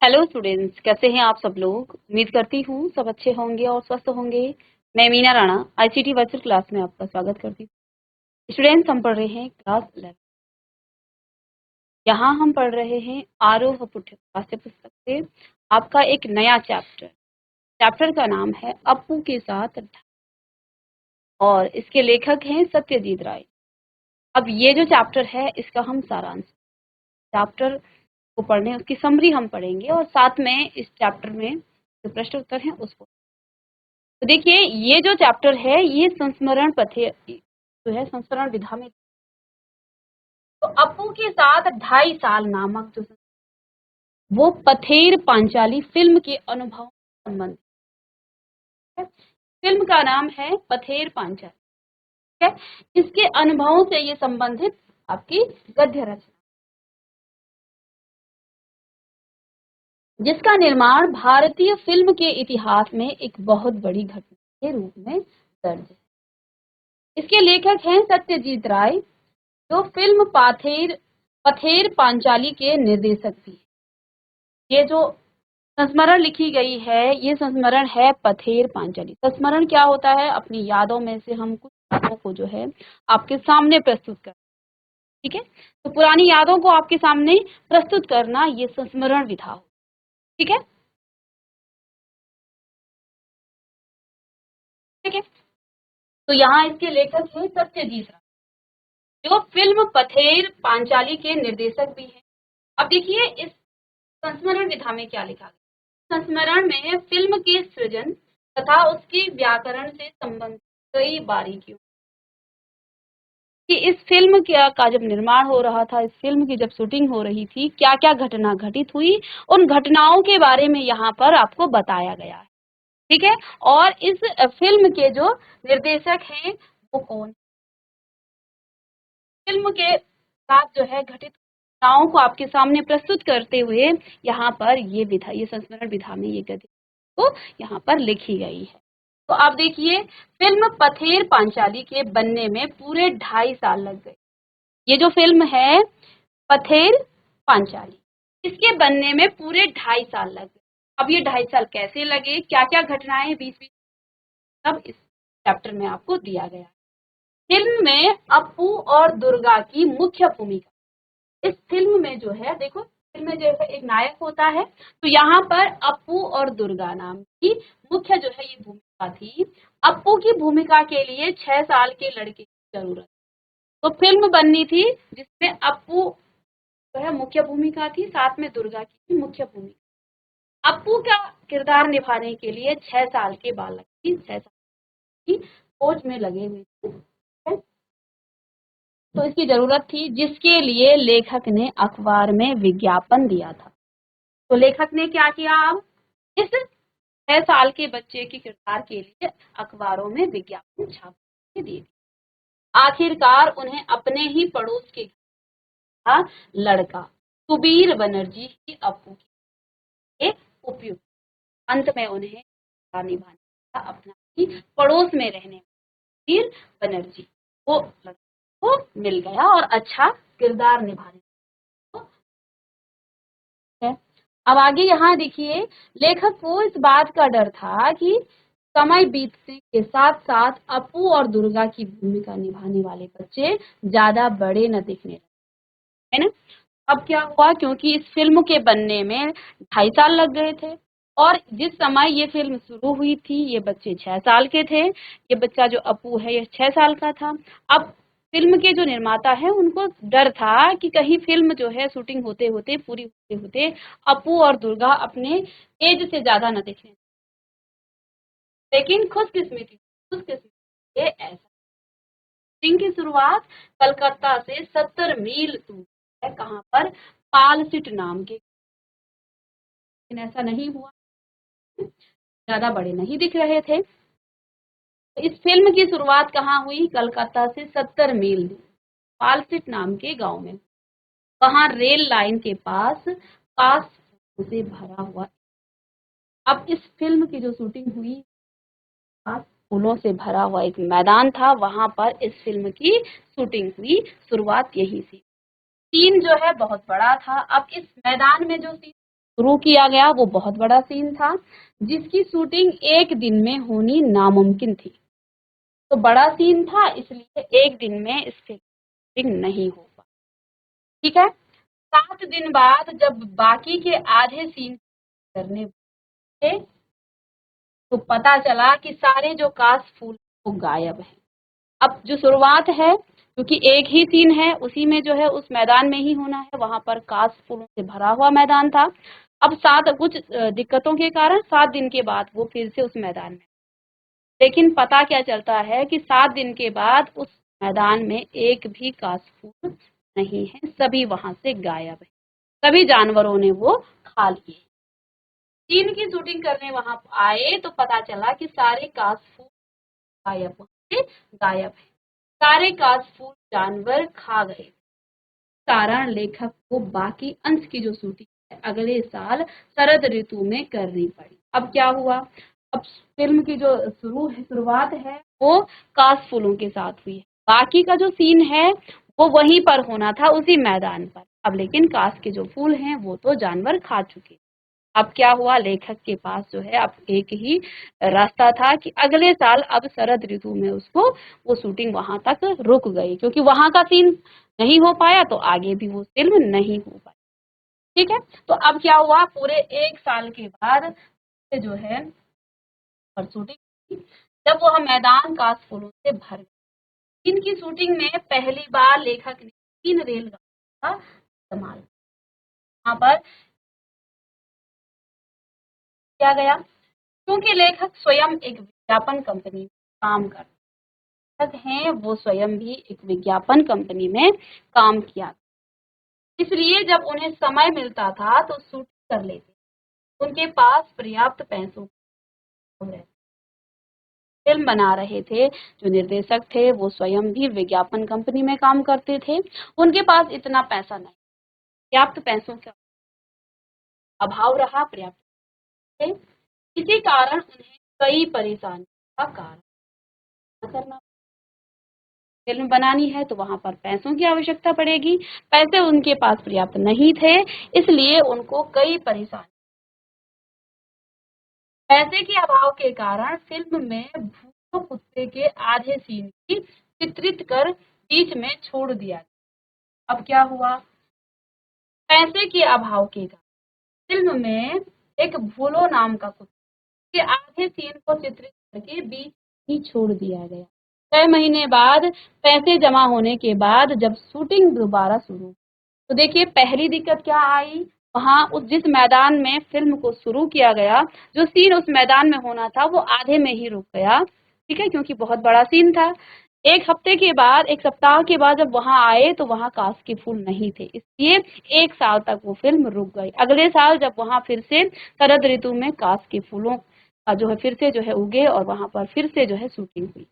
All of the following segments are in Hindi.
हेलो स्टूडेंट्स, कैसे हैं आप सब लोग। उम्मीद करती हूँ सब अच्छे होंगे और स्वस्थ होंगे। मैं Meena Rana ICT virtual class में आपका स्वागत करती हूँ। स्टूडेंट्स, हम पढ़ रहे हैं क्लास 11। यहाँ हम पढ़ रहे हैं आरोह पाठ्य पुस्तक से आपका एक नया चैप्टर का नाम है अप्पू के साथ और इसके लेखक हैं सत्यजीत राय। अब ये जो चैप्टर है इसका हम सारांश चैप्टर को पढ़ने उसकी समरी हम पढ़ेंगे और साथ में इस चैप्टर में जो प्रश्न उत्तर हैं उसको। तो देखिए, ये जो चैप्टर है ये संस्मरण पथे जो है संस्मरण विधा में। तो अप्पू के साथ 2.5 साल नामक जो वो पथेर पांचाली फिल्म के अनुभव संबंधित है। फिल्म का नाम है पथेर पांचाली, ठीक है। इसके अनुभवों से ये संबंधित आपकी गद्य रचना, जिसका निर्माण भारतीय फिल्म के इतिहास में एक बहुत बड़ी घटना के रूप में दर्ज है। इसके लेखक हैं सत्यजीत राय, जो फिल्म पथेर पांचाली के निर्देशक भी। ये जो संस्मरण लिखी गई है ये संस्मरण है पथेर पांचाली। संस्मरण क्या होता है? अपनी यादों में से हम कुछ यादों को जो है आपके सामने प्रस्तुत कर, ठीक है। तो पुरानी यादों को आपके सामने प्रस्तुत करना ये संस्मरण विधा हो, ठीक है, ठीक है। तो यहाँ इसके लेखक हैं सत्यजीत राय, जो फिल्म पथेर पांचाली के निर्देशक भी हैं। अब देखिए इस संस्मरण विधा में क्या लिखा गया। संस्मरण में फिल्म के सृजन तथा उसके व्याकरण से संबंधित कई बारीकियों कि इस फिल्म का जब निर्माण हो रहा था, इस फिल्म की जब शूटिंग हो रही थी, क्या क्या घटना घटित हुई, उन घटनाओं के बारे में यहाँ पर आपको बताया गया है, ठीक है। और इस फिल्म के जो निर्देशक हैं वो कौन, फिल्म के साथ जो है घटित घटनाओं को आपके सामने प्रस्तुत करते हुए यहाँ पर ये संस्मरण विधा में ये गद्य तो यहाँ पर लिखी गई है। तो आप देखिए, फिल्म पथेर पांचाली के बनने में पूरे 2.5 साल लग गए। ये जो फिल्म है पथेर पांचाली, इसके बनने में पूरे 2.5 साल लग गए। अब ये 2.5 साल कैसे लगे, क्या क्या घटनाएं बीच बीच सब इस चैप्टर में आपको दिया गया है। फिल्म में अप्पू और दुर्गा की मुख्य भूमिका। इस फिल्म में जो है देखो, फिल्म में जो है एक नायक होता है, तो यहाँ पर अप्पू और दुर्गा नाम की मुख्य जो है ये भूमिका थी। अप्पू की भूमिका के लिए 6 साल के लड़के की जरूरत, तो फिल्म बननी थी जिसमें अप्पू जो है मुख्य भूमिका थी, साथ में दुर्गा की भी मुख्य भूमिका। अप्पू का किरदार निभाने के लिए 6 साल के बालक की 6 साल की खोज में लगे हुए थे, तो इसकी जरूरत थी, जिसके लिए लेखक ने अखबार में विज्ञापन दिया था। तो लेखक ने क्या किया, अब इस 6 साल के बच्चे के किरदार के लिए अखबारों में विज्ञापन छाप के दिए। आखिरकार उन्हें अपने ही पड़ोस के लड़का सुबीर बनर्जी ही अप्पू के उपयुक्त, अंत में उन्हें निभाने का अपना ही पड़ोस में रहने सुबीर बनर्जी वो को मिल गया और अच्छा किरदार निभाने को है। अब आगे यहाँ देखिए, लेखक को इस बात का डर था कि समय बीतने के साथ साथ अप्पू और दुर्गा की भूमिका निभाने वाले बच्चे ज्यादा बड़े न दिखने लगे, है ना। अब क्या हुआ, क्योंकि इस फिल्म के बनने में 2.5 साल लग गए थे और जिस समय ये फिल्म शुरू हुई थी ये बच्चे 6 साल के थे। ये बच्चा जो अप्पू है ये 6 साल का था। अब फिल्म के जो निर्माता है उनको डर था कि कहीं फिल्म जो है शूटिंग होते होते पूरी होते होते अप्पू और दुर्गा अपने एज से ज्यादा न दिखने, लेकिन खुशकिस्मती ये ऐसा शूटिंग की शुरुआत कलकत्ता से 70 मील दूर है, कहाँ पर, पालसिट नाम के। लेकिन ऐसा नहीं हुआ, ज्यादा बड़े नहीं दिख रहे थे। तो इस फिल्म की शुरुआत कहाँ हुई, कलकत्ता से 70 मील दूर पालसिट नाम के गांव में। वहां रेल लाइन के पास कास से भरा हुआ। अब इस फिल्म की जो शूटिंग हुई फूलों से भरा हुआ एक मैदान था, वहां पर इस फिल्म की शूटिंग हुई। शुरुआत यही थी। सीन जो है बहुत बड़ा था। अब इस मैदान में जो सीन शुरू किया गया वो बहुत बड़ा सीन था, जिसकी शूटिंग एक दिन में होनी नामुमकिन थी। तो बड़ा सीन था, इसलिए एक दिन में इसकी शूटिंग नहीं हो पाई। ठीक है। 7 दिन बाद जब बाकी के आधे सीन करने थे, तो पता चला कि सारे जो कास्ट फूल वो गायब है। अब जो शुरुआत है, क्योंकि एक ही सीन है, उसी में जो है उस मैदान में ही होना है, वहां पर कास्ट फूलों से भरा हुआ मैदान था। अब सात कुछ दिक्कतों के कारण 7 दिन के बाद वो फिर से उस मैदान में, लेकिन पता क्या चलता है कि 7 दिन के बाद उस मैदान में एक भी कास्ट फूल नहीं है, सभी वहां से गायब है, सभी जानवरों ने वो खा लिए। सीन की शूटिंग करने वहां आए तो पता चला कि सारे कास्ट फूल गायब से गायब है, सारे कास्ट फूल जानवर खा गए। कारण लेखक को बाकी अंश की जो शूटिंग है अगले साल शरद ऋतु में करनी पड़ी। अब क्या हुआ, अब फिल्म की जो शुरुआत है वो काश फूलों के साथ हुई है, बाकी का जो सीन है वो वहीं पर होना था, उसी मैदान पर। अब लेकिन काश के जो फूल हैं वो तो जानवर खा चुके। अब क्या हुआ, लेखक के पास जो है अब एक ही रास्ता था कि अगले साल अब शरद ऋतु में उसको वो शूटिंग वहां तक रुक गई, क्योंकि वहां का सीन नहीं हो पाया तो आगे भी वो फिल्म नहीं हो पाई। ठीक है। तो अब क्या हुआ, पूरे 1 साल के बाद जो है और शूटिंग, जब वह मैदान काश फूलों से भर गया। इनकी शूटिंग में पहली बार लेखक ने 3 रेलगाड़ियों का इस्तेमाल वहां पर किया गया, क्योंकि लेखक स्वयं एक विज्ञापन कंपनी में काम करते हैं, वो स्वयं भी एक विज्ञापन कंपनी में काम किया, इसलिए जब उन्हें समय मिलता था तो शूटिंग कर लेते, उनके पास पर्याप्त पैसों की फिल्म बना रहे थे। जो निर्देशक थे वो स्वयं भी विज्ञापन कंपनी में काम करते थे, उनके पास इतना पैसा नहीं, पर्याप्त पैसों का अभाव रहा, पर्याप्त थे, इसी कारण उन्हें कई परेशानियों का कारण करना, फिल्म बनानी है तो वहां पर पैसों की आवश्यकता पड़ेगी, पैसे उनके पास पर्याप्त नहीं थे, इसलिए उनको कई परेशानी, पैसे के अभाव के कारण फिल्म में भूतों कुत्ते के आधे सीन की चित्रित कर बीच में छोड़ दिया। अब क्या हुआ, पैसे के अभाव के कारण फिल्म में एक भूलो नाम का कुत्ते के आधे सीन को चित्रित करके बीच ही छोड़ दिया गया। 6 महीने बाद पैसे जमा होने के बाद जब शूटिंग दोबारा शुरू, तो देखिए पहली दिक्कत क्या आई, वहां उस जिस मैदान में फिल्म को शुरू किया गया, जो सीन उस मैदान में होना था वो आधे में ही रुक गया। ठीक है, क्योंकि बहुत बड़ा सीन था। 1 हफ्ते के बाद, 1 सप्ताह के बाद जब वहां आए तो वहां काश के फूल नहीं थे, इसलिए 1 साल तक वो फिल्म रुक गई। अगले साल जब वहां फिर से शरद ऋतु में काश के फूलों का जो है फिर से जो है उगे और वहां पर फिर से जो है शूटिंग हुई,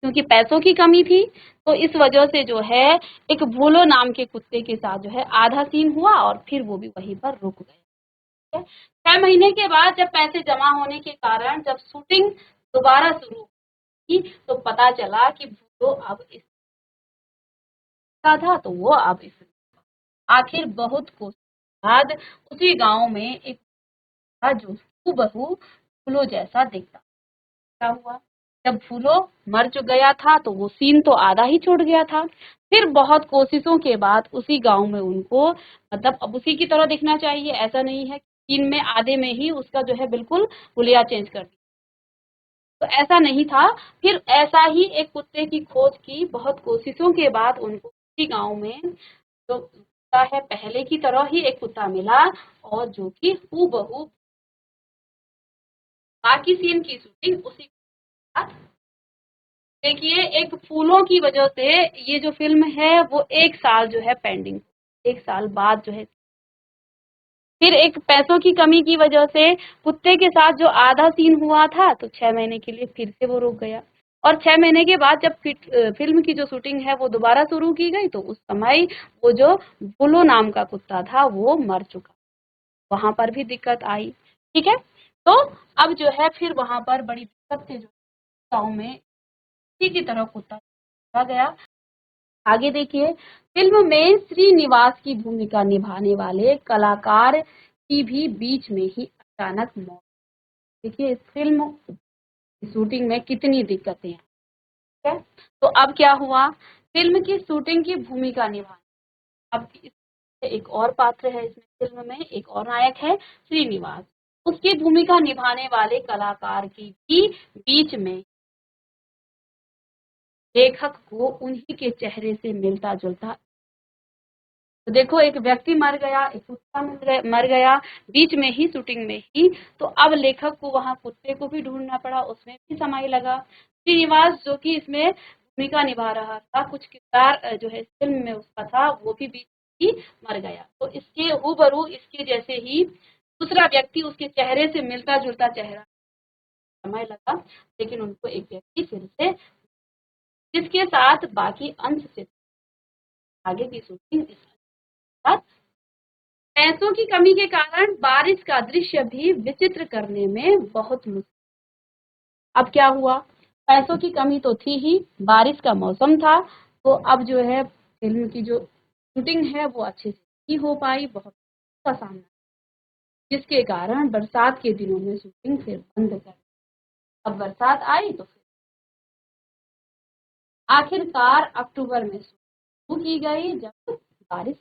क्योंकि पैसों की कमी थी, तो इस वजह से जो है एक भूलो नाम के कुत्ते के साथ जो है आधा सीन हुआ और फिर वो भी वहीं पर रुक गए। 6 महीने के बाद जब पैसे जमा होने के कारण जब शूटिंग दोबारा शुरू की तो पता चला कि भूलो अब इस का था, तो वो अब इस आखिर बहुत कोशिश बाद उसी गांव में एक था जो हूबहू भूलो जैसा दिखता। क्या हुआ, जब फूलो मर जो गया था तो वो सीन तो आधा ही छूट गया था, फिर बहुत कोशिशों के बाद उसी गांव में उनको, मतलब अब उसी की तरह दिखना चाहिए, ऐसा नहीं है सीन में आधे में ही उसका जो है बिल्कुल हुलिया चेंज कर दिया, तो ऐसा नहीं था। फिर ऐसा ही एक कुत्ते की खोज की, बहुत कोशिशों के बाद उनको उसी गांव में जो कुत्ता है पहले की तरह ही एक कुत्ता मिला, और जो कि हूबहू बाकी सीन की शूटिंग उसी के साथ। देखिए एक फूलों की वजह से ये जो फिल्म है वो 1 साल जो है पेंडिंग, 1 साल बाद जो है, फिर एक पैसों की कमी की वजह से कुत्ते के साथ जो आधा सीन हुआ था तो 6 महीने के लिए फिर से वो रुक गया, और 6 महीने के बाद जब फिल्म की जो शूटिंग है वो दोबारा शुरू की गई तो उस समय वो जो बुलो नाम का कुत्ता था वो मर चुका, वहां पर भी दिक्कत आई। ठीक है, तो अब जो है फिर वहां पर बड़ी दिक्कत से जो गाँव में इसी की तरह कुत्ता रखा गया। आगे देखिए, फिल्म में श्रीनिवास की भूमिका निभाने वाले कलाकार की भी बीच में ही अचानक मौत। देखिए इस फिल्म की शूटिंग में कितनी दिक्कतें हैं। ठीक है, तो अब क्या हुआ, फिल्म की शूटिंग की भूमिका निभाना, अब एक और पात्र है इसमें, फिल्म में एक और नायक है श्रीनिवास, उसकी भूमिका निभाने वाले कलाकार की भी बीच में लेखक को उन्हीं के चेहरे से मिलता जुलता, तो देखो एक व्यक्ति मर गया, एक कुत्ता मर गया बीच में ही, शूटिंग में ही, तो अब लेखक को वहां कुत्ते को भी ढूंढना पड़ा, उसमें भी समय लगा। श्रीनिवास जो कि इसमें भूमिका निभा रहा था, कुछ किरदार जो है फिल्म में उसका था, वो भी बीच में ही मर गया। तो इसके रूबरू इसके जैसे ही दूसरा व्यक्ति, उसके चेहरे से मिलता जुलता चेहरा, समय लगा, लेकिन उनको एक व्यक्ति फिर से, जिसके साथ बाकी अंश से आगे की शूटिंग इस साथ। पैसों की कमी के कारण बारिश का दृश्य भी विचित्र करने में बहुत मुश्किल। अब क्या हुआ, पैसों की कमी तो थी ही, बारिश का मौसम था, तो अब जो है फिल्म की जो शूटिंग है वो अच्छे से नहीं हो पाई, बहुत का सामना, जिसके कारण बरसात के दिनों में शूटिंग फिर बंद कर, अब बरसात आई तो फिर आखिरकार अक्टूबर में शुरू की गई, जब बारिश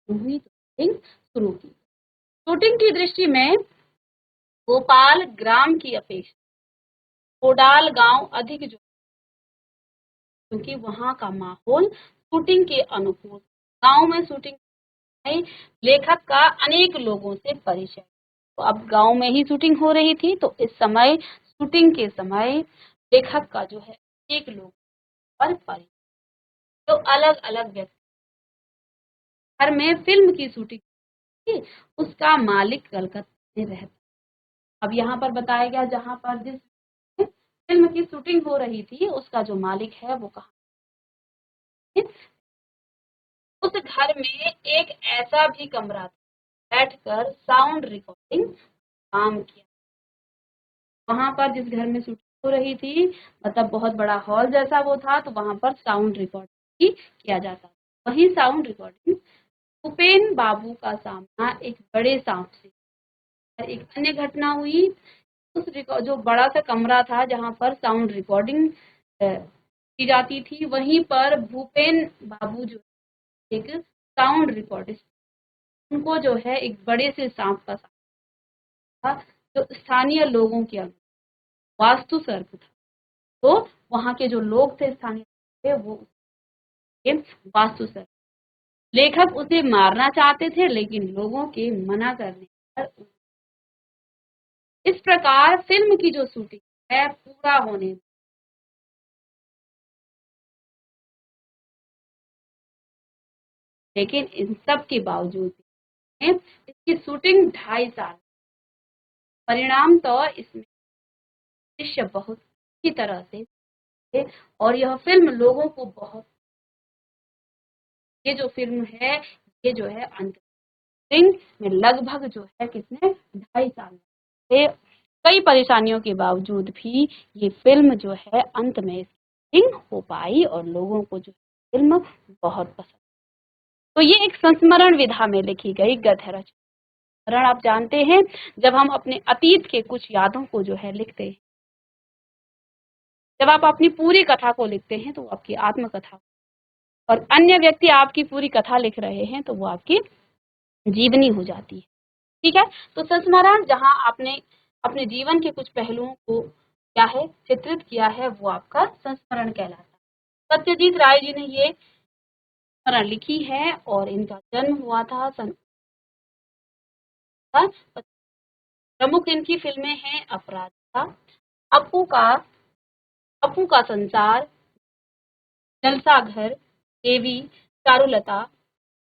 हुई तो शूटिंग शुरू की। शूटिंग की दृष्टि में भोपाल ग्राम की अपेक्षा कोडाल गांव अधिक जो, क्योंकि वहां का माहौल शूटिंग के अनुकूल, गांव में शूटिंग में लेखक का अनेक लोगों से परिचय, तो अब गांव में ही शूटिंग हो रही थी, तो इस समय शूटिंग के समय लेखक का जो है एक लोग पर परिचय, तो अलग अलग व्यक्ति घर में फिल्म की शूटिंग थी, उसका मालिक कलकत्ता में रहता। अब यहाँ पर बताया गया जहाँ पर जिस फिल्म की शूटिंग हो रही थी उसका जो मालिक है वो कहाँ, उस घर में एक ऐसा भी कमरा था, बैठकर साउंड रिकॉर्डिंग काम किया। वहां पर जिस घर में शूटिंग हो रही थी, मतलब बहुत बड़ा हॉल जैसा वो था, तो वहां पर साउंड रिकॉर्डिंग भी किया जाता था। वही साउंड रिकॉर्डिंग भूपेन बाबू का सामना एक बड़े सांप से, एक अन्य घटना हुई, उस जो बड़ा सा कमरा था जहां पर साउंड रिकॉर्डिंग की जाती थी, वहीं पर भूपेन बाबू जो एक साउंड रिकॉर्डिस्ट, उनको जो है एक बड़े से सांप का सामना था, जो स्थानीय लोगों के वास्तु सर्प था, तो वहां के जो लोग थे स्थानीय थे वो वास्तु सर्प, लेखक उसे मारना चाहते थे लेकिन लोगों के मना करने पर, इस प्रकार फिल्म की जो शूटिंग है पूरा होने, लेकिन इन सब के बावजूद इसकी शूटिंग 2.5 साल, परिणाम तो इसमें दृश्य बहुत अच्छी तरह से थे, और यह फिल्म लोगों को बहुत, ये जो फिल्म है ये जो है अंत में लगभग जो है कितने 2.5 साल से कई परेशानियों के बावजूद भी ये फिल्म जो है अंत में शूटिंग हो पाई और लोगों को जो फिल्म बहुत पसंद। तो ये एक संस्मरण विधा में लिखी गई गद्य रचना। आप जानते हैं जब हम अपने अतीत के कुछ यादों को जो है लिखते हैं, जब आप अपनी पूरी कथा को लिखते हैं तो वो आपकी आत्मकथा, और अन्य व्यक्ति आपकी पूरी कथा लिख रहे हैं तो वो आपकी जीवनी हो जाती है। ठीक है, तो संस्मरण जहां आपने अपने जीवन के कुछ पहलुओं को क्या है चित्रित किया है वो आपका संस्मरण कहलाता है। सत्यजीत राय जी ने ये संस्मरण लिखी है और इनका जन्म हुआ था प्रमुख इनकी फिल्में हैं अपराजिता, अपू का अपू का संसार, जलसाघर, देवी, चारुलता,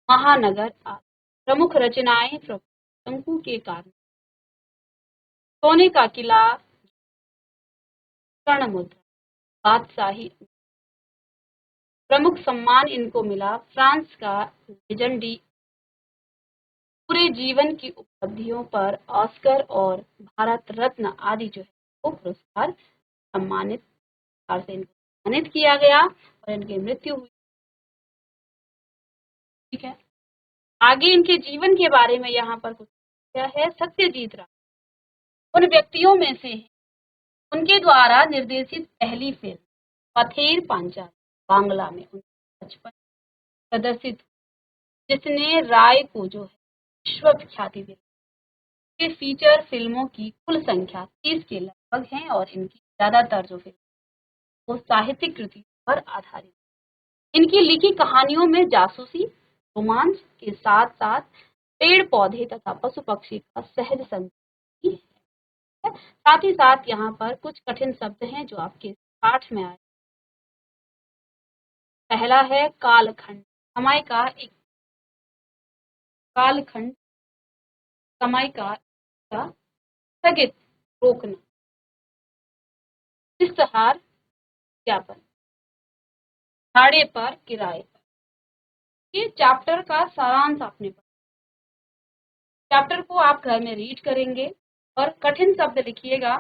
महानगर आदि। प्रमुख रचनाएं शंकु के कारण, सोने का किला, स्वर्ण मुद्रा, बादशाही। प्रमुख सम्मान इनको मिला फ्रांस का लेजेंडी, पूरे जीवन की उपलब्धियों पर ऑस्कर और भारत रत्न आदि जो है वो पुरस्कार सम्मानित से इनको सम्मानित किया गया और इनकी मृत्यु हुई। ठीक है, आगे इनके जीवन के बारे में यहाँ पर कुछ क्या है। सत्यजीत राय उन व्यक्तियों में से हैं, उनके द्वारा निर्देशित पहली फिल्म पथेर पांचाली बांग्ला में 1955 प्रदर्शित, जिसने राय को जो है विश्व ख्याति दी। के फीचर फिल्मों की कुल संख्या 30 के लगभग है और इनकी ज्यादातर जो फिल्म वो साहित्यिक कृति पर आधारित। इनकी लिखी कहानियों में जासूसी, रोमांच के साथ साथ पेड़ पौधे तथा पशु पक्षी का सहज संबंध भी है। साथ ही साथ यहाँ पर कुछ कठिन शब्द हैं जो आपके पाठ में आए। पहला है कालखंड, समय का एक कालखंड, समय का स्थगित, रोकना। इश्तहार, ज्ञापन, भाड़े पर, किराए पर। ये चैप्टर का सारांश आपने पढ़ा। चैप्टर को आप घर में रीड करेंगे और कठिन शब्द लिखिएगा।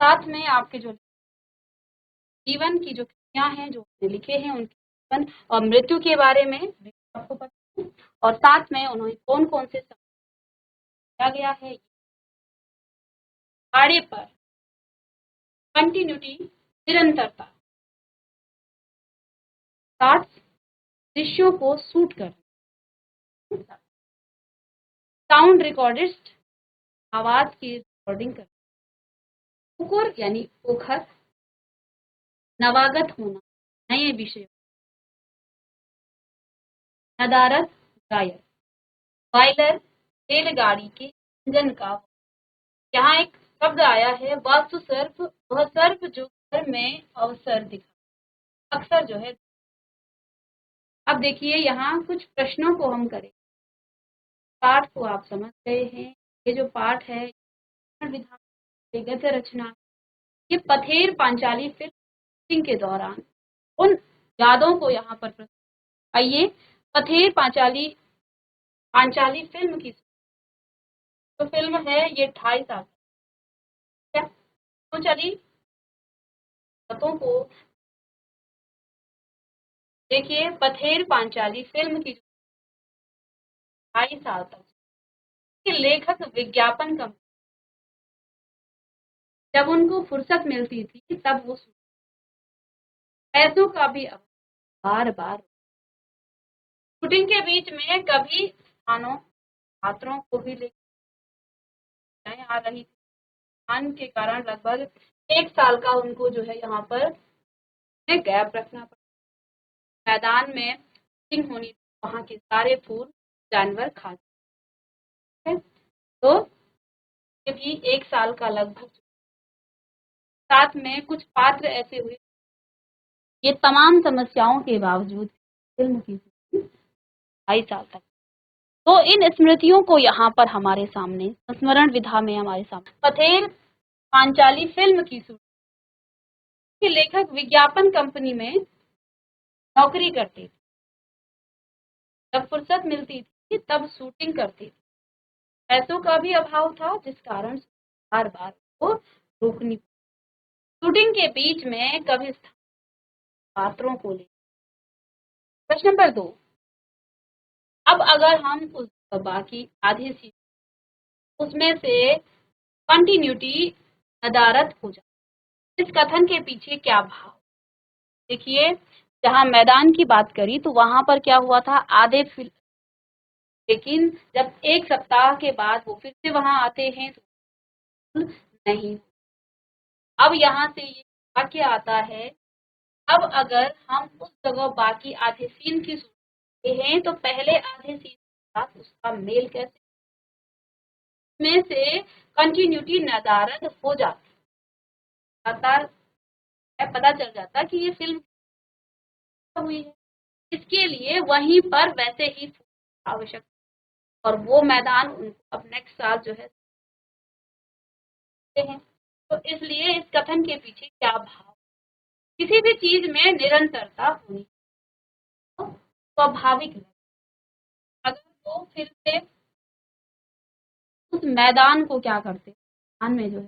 साथ में आपके जो जीवन की जो क्रिया हैं जो लिखे हैं उनके जीवन और मृत्यु के बारे में आपको पता है, और साथ में उन्होंने कौन कौन से शब्द दिया गया है। भाड़े पर, कंटिन्यूटी, निरंतरता। शॉट्स, दृश्यों को शूट करना। साउंड रिकॉर्डिस्ट, आवाज की रिकॉर्डिंग करना। पुकुर यानी पोखर, नवागत होना, नए विषय। नदारद, गायक। बॉयलर, रेलगाड़ी के इंजन का। यहाँ एक शब्द आया है वास्तु सर्प, वह सर्प जो घर में अवसर दिखा, अक्सर जो है। अब देखिए यहाँ कुछ प्रश्नों को हम करें। पाठ को आप समझ गए हैं। ये जो पाठ है विधान, गद्य रचना, ये पथेर पांचाली फिल्म के दौरान उन यादों को यहाँ पर। आइए पथेर पांचाली पांचाली फिल्म की जो फिल्म है ये 28 साल तो चली बातों को देखिए। पथेर पांचाली फिल्म की 28 साल तक लेखक विज्ञापन कंपनी जब उनको फुर्सत मिलती थी तब वो पैसों का भी बार बार शूटिंग के बीच में कभी स्थानों छात्रों को भी लेकर आ रही थी। के कारण लगभग 1 साल का उनको जो है यहाँ पर गैप रखना पड़ा। मैदान में शूटिंग होनी थी, वहाँ के सारे फूल जानवर खाते। तो ये भी 1 साल का लगभग। साथ में कुछ पात्र ऐसे हुए, ये तमाम समस्याओं के बावजूद फिल्म की 2.5 साल तक। तो इन स्मृतियों को यहाँ पर हमारे सामने संस्मरण विधा में हमारे सामने पथेर पांचाली फिल्म की शूटिंग, लेखक विज्ञापन कंपनी में नौकरी करते थे। जब फुर्सत मिलती थी तब शूटिंग करते थे। पैसों का भी अभाव था जिस कारण बार बार को रोकनी। शूटिंग के बीच में कभी पात्रों को ले। प्रश्न नंबर 2, अब अगर हम उस बाकी आधे सीन उसमें से कंटिन्यूटी नदारद हो जाए, इस कथन के पीछे क्या भाव। देखिए जहां मैदान की बात करी तो वहां पर क्या हुआ था, आधे फिल्म, लेकिन जब 1 सप्ताह के बाद वो फिर से वहां आते हैं तो नहीं। अब यहाँ से ये वाक्य आता है, अब अगर हम उस जगह बाकी आधे सीन की सुनते हैं तो पहले आधे सीन के साथ उसका मेल कैसे, में से कंटिन्यूटी नदारद हो जाती है। पता चल जाता कि ये फिल्म हुई है। इसके लिए वहीं पर वैसे ही आवश्यक, और वो मैदान उनको अब नेक्स्ट साल जो है हैं। तो इसलिए इस कथन के पीछे क्या भाव। किसी भी चीज में निरंतरता होनी तो स्वाभाविक है। अगर वो फिर से उस मैदान को क्या करते, मैदान में जो है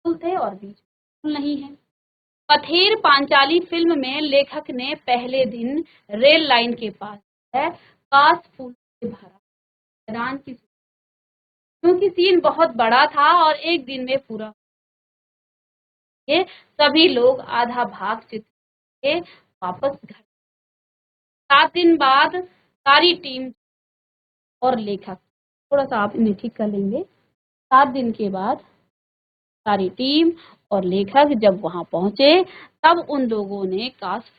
फूल थे और बीच फूल नहीं है। पथेर पांचाली फिल्म में लेखक ने पहले दिन रेल लाइन के पास है काश फूल से भरा मैदान की, क्योंकि सीन बहुत बड़ा था और एक दिन में पूरा, ये सभी लोग आधा भाग चित्र के वापस घर। 7 दिन बाद सारी टीम और लेखक, थोड़ा सा आप इन्हें ठीक कर लेंगे। 7 दिन के बाद सारी टीम और लेखक जब वहां पहुंचे तब उन लोगों ने काश,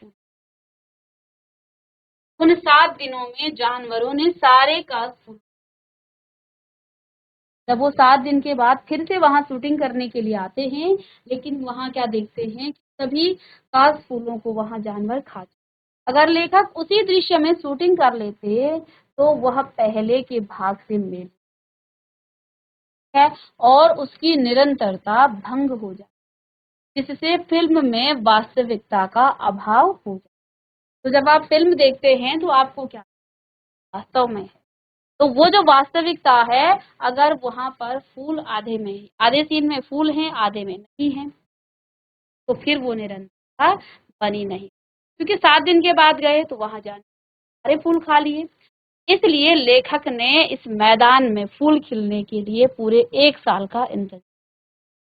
उन 7 दिनों में जानवरों ने सारे काश फूल, जब वो 7 दिन के बाद फिर से वहां शूटिंग करने के लिए आते हैं, लेकिन वहां क्या देखते हैं कि सभी काश फूलों को वहां जानवर खा जाते। अगर लेखक उसी दृश्य में शूटिंग कर लेते तो वह पहले के भाग से मेल है और उसकी निरंतरता भंग हो जाए, जिससे फिल्म में वास्तविकता का अभाव हो जाए। तो जब आप फिल्म देखते हैं तो आपको क्या वास्तव में है, तो वो जो वास्तविकता है, अगर वहां पर फूल आधे में, आधे सीन में फूल हैं आधे में नहीं है, तो फिर वो निरंतरता बनी नहीं, क्योंकि 7 दिन के बाद गए तो वहां जाने सारे फूल खा लिए। इसलिए लेखक ने इस मैदान में फूल खिलने के लिए पूरे 1 साल का इंतजार,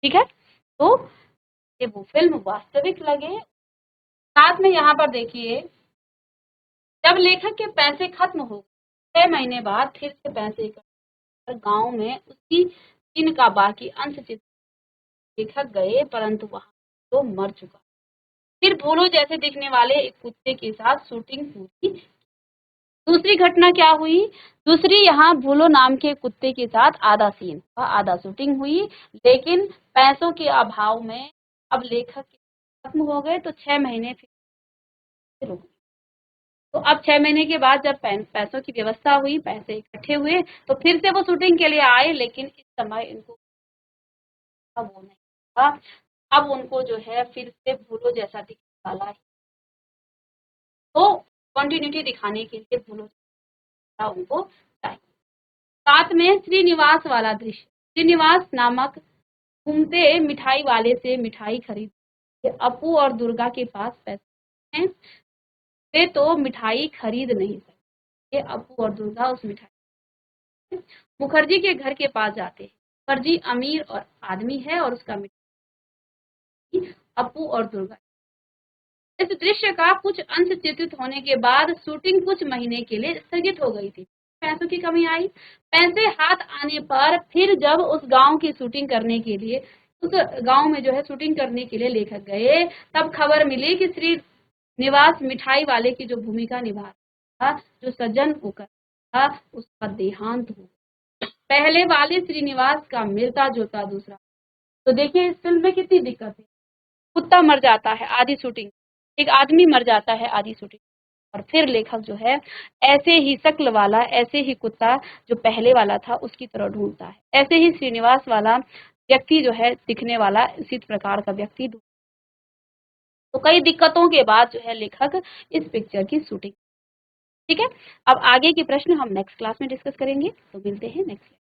ठीक है। तो ये वो फिल्म वास्तविक लगे। साथ में यहाँ पर देखिए, जब लेखक के पैसे खत्म हो, 6 महीने बाद फिर से पैसे इकट्ठे गांव में उसी दिन का बाकी अंश चित्र लेखक गए, परंतु वहां तो मर चुका। फिर भोलो जैसे दिखने वाले एक कुत्ते के साथ शूटिंग पूरी। दूसरी घटना क्या हुई, दूसरी यहाँ भूलो नाम के कुत्ते के साथ आधा सीन, आधा शूटिंग हुई, लेकिन पैसों के अभाव में अब लेखक खत्म हो गए तो 6 महीने फिर रुक। तो अब 6 महीने के बाद जब पैसों की व्यवस्था हुई, पैसे इकट्ठे हुए, तो फिर से वो शूटिंग के लिए आए, लेकिन इस समय इनको वो नहीं था। अब उनको जो है फिर से भूलो जैसा दिखने वाला है, तो कंटिन्यूटी दिखाने के लिए भूलो जैसा उनको चाहिए। साथ में श्रीनिवास वाला दृश्य, श्रीनिवास नामक घूमते मिठाई वाले से मिठाई खरीद, अपू और दुर्गा के पास पैसे हैं, वे तो मिठाई खरीद नहीं सकते। अपू और दुर्गा उस मिठाई, मुखर्जी के घर के पास जाते हैं। मुखर्जी अमीर और आदमी है और उसका मिठाई अपू और दुर्गा। इस दृश्य का कुछ अंश चित्रित होने के बाद शूटिंग कुछ महीने के लिए स्थगित हो गई थी, पैसों की कमी आई। पैसे हाथ आने पर फिर जब उस गांव की शूटिंग करने के लिए, उस गांव में जो है शूटिंग करने के लिए लेखक गए, तब खबर मिली कि श्रीनिवास मिठाई वाले की जो भूमिका निभा रहा था, जो सज्जन होकर था, उसका देहांत हो गया। पहले वाले श्रीनिवास का मिलता जुलता दूसरा। तो देखिए इस फिल्म में कितनी दिक्कत है, कुत्ता मर जाता है आधी शूटिंग, एक आदमी मर जाता है आधी शूटिंग, और फिर लेखक जो है ऐसे ही शक्ल वाला, ऐसे ही कुत्ता जो पहले वाला था उसकी तरह ढूंढता है, ऐसे ही श्रीनिवास वाला व्यक्ति जो है दिखने वाला इसी प्रकार का व्यक्ति ढूंढता है। तो कई दिक्कतों के बाद जो है लेखक इस पिक्चर की शूटिंग, ठीक है। अब आगे के प्रश्न हम नेक्स्ट क्लास में डिस्कस करेंगे, तो मिलते हैं नेक्स्ट।